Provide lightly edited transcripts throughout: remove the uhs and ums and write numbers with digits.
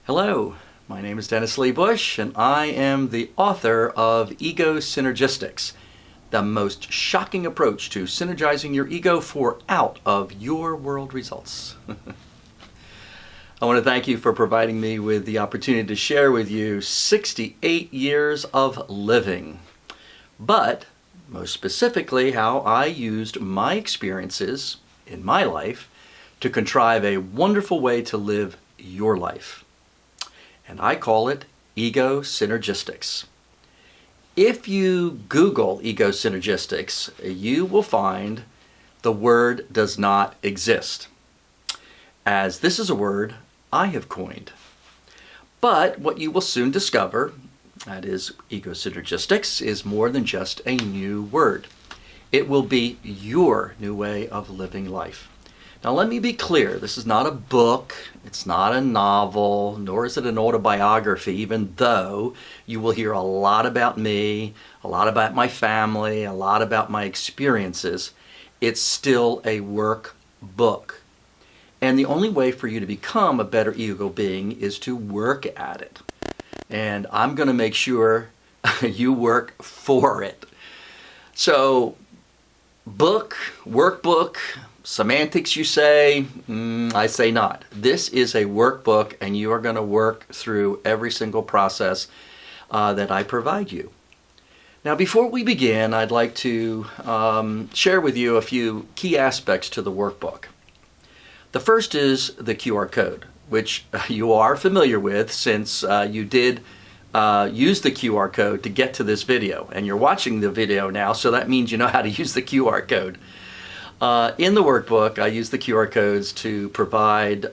Hello, my name is Dennis Lee Bush, and I am the author of Egosynergistics, the most shocking approach to synergizing your ego for out of your world results. I want to thank you for providing me with the opportunity to share with you 68 years of living, but most specifically how I used my experiences in my life to contrive a wonderful way to live your life. And I call it Egosynergistics. If you Google Egosynergistics, you will find the word does not exist, as this is a word I have coined. But what you will soon discover, that is, Egosynergistics is more than just a new word. It will be your new way of living life. Now let me be clear, this is not a book, it's not a novel, nor is it an autobiography, even though you will hear a lot about me, a lot about my family, a lot about my experiences. It's still a workbook. And the only way for you to become a better ego being is to work at it. And I'm going to make sure you work for it. So, book, workbook, semantics you say, I say not. This is a workbook, and you are going to work through every single process that I provide you. Now before we begin, I'd like to share with you a few key aspects to the workbook. The first is the QR code, which you are familiar with since you did use the QR code to get to this video, and you're watching the video now, so that means you know how to use the QR code. In the workbook, I use the QR codes to provide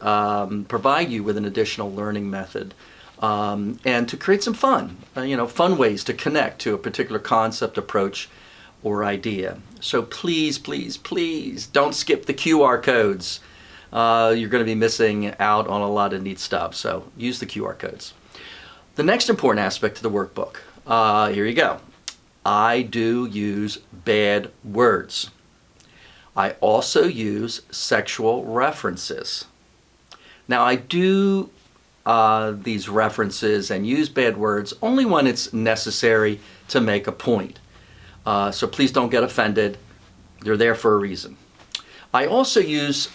you with an additional learning method and to create some fun, fun ways to connect to a particular concept, approach, or idea. So please, please, please don't skip the QR codes. You're going to be missing out on a lot of neat stuff, so use the QR codes. The next important aspect of the workbook, here you go. I do use bad words. I also use sexual references. Now I do these references and use bad words only when it's necessary to make a point. So please don't get offended. They're there for a reason. I also use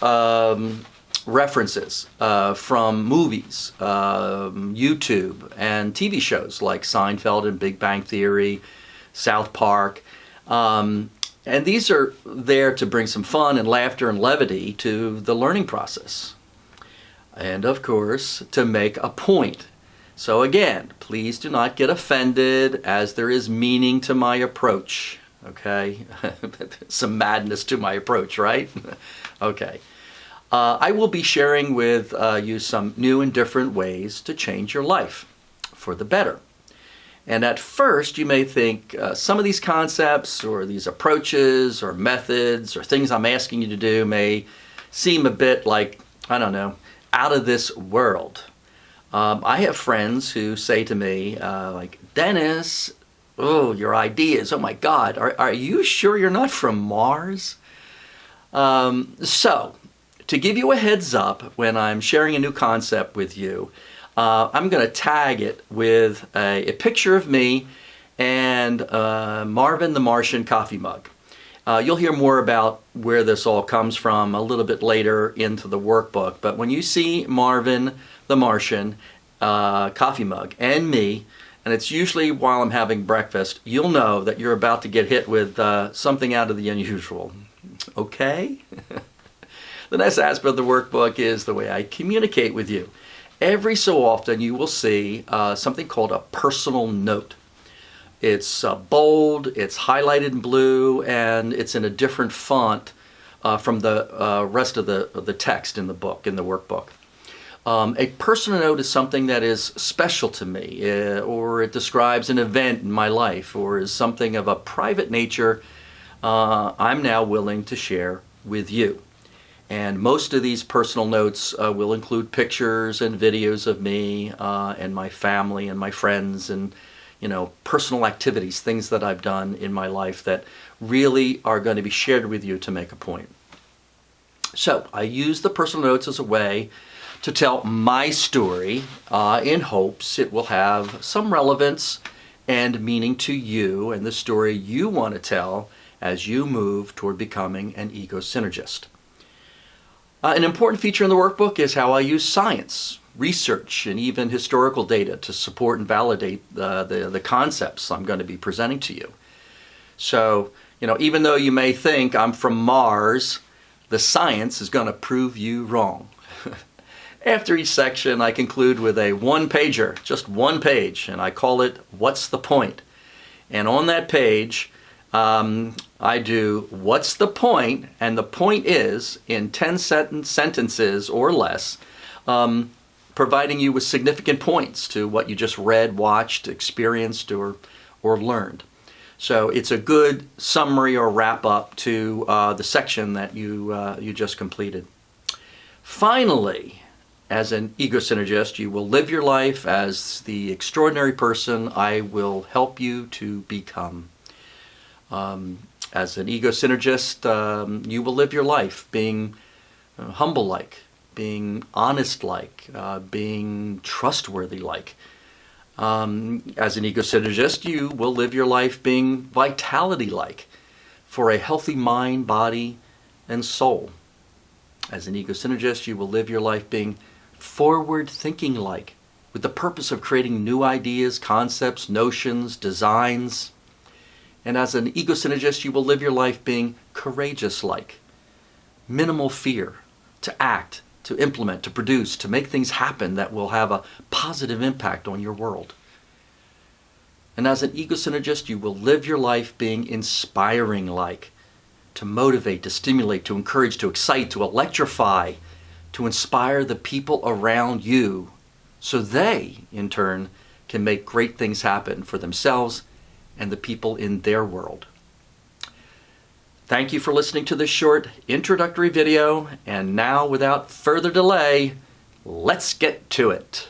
references from movies, YouTube, and TV shows like Seinfeld and Big Bang Theory, South Park. And these are there to bring some fun and laughter and levity to the learning process. And of course, to make a point. So again, please do not get offended, as there is meaning to my approach. Okay? Some madness to my approach, right? Okay. I will be sharing with you some new and different ways to change your life for the better. And at first, you may think some of these concepts or these approaches or methods or things I'm asking you to do may seem a bit like, I don't know, out of this world. I have friends who say to me, like, Dennis, oh, your ideas, oh my God, are you sure you're not from Mars? So, to give you a heads up when I'm sharing a new concept with you, I'm going to tag it with a picture of me and Marvin the Martian coffee mug. You'll hear more about where this all comes from a little bit later into the workbook, but when you see Marvin the Martian coffee mug and me, and it's usually while I'm having breakfast, you'll know that you're about to get hit with something out of the unusual. Okay? The next aspect of the workbook is the way I communicate with you. Every so often you will see something called a personal note. It's bold, it's highlighted in blue, and it's in a different font from the rest of the text in the book, in the workbook. A personal note is something that is special to me, or it describes an event in my life, or is something of a private nature I'm now willing to share with you. And most of these personal notes will include pictures and videos of me and my family and my friends and, personal activities, things that I've done in my life that really are going to be shared with you to make a point. So I use the personal notes as a way to tell my story in hopes it will have some relevance and meaning to you and the story you want to tell as you move toward becoming an ego-synergist. An important feature in the workbook is how I use science, research, and even historical data to support and validate the concepts I'm going to be presenting to you. So, even though you may think I'm from Mars, the science is going to prove you wrong. After each section, I conclude with a one-pager, just one page, and I call it, "What's the Point?" And on that page, I do, "What's the point?" And the point is, in 10 sentences or less, providing you with significant points to what you just read, watched, experienced, or learned. So it's a good summary or wrap-up to the section that you just completed. Finally, as an ego-synergist, you will live your life as the extraordinary person I will help you to become. As an ego-synergist, you will live your life being humble-like, being honest-like, being trustworthy-like. As an ego-synergist, you will live your life being vitality-like, for a healthy mind, body, and soul. As an ego-synergist, you will live your life being forward-thinking-like, with the purpose of creating new ideas, concepts, notions, designs. And as an ego-synergist, you will live your life being courageous-like, minimal fear, to act, to implement, to produce, to make things happen that will have a positive impact on your world. And as an ego-synergist, you will live your life being inspiring-like, to motivate, to stimulate, to encourage, to excite, to electrify, to inspire the people around you so they, in turn, can make great things happen for themselves and the people in their world. Thank you for listening to this short introductory video, and now, without further delay, let's get to it.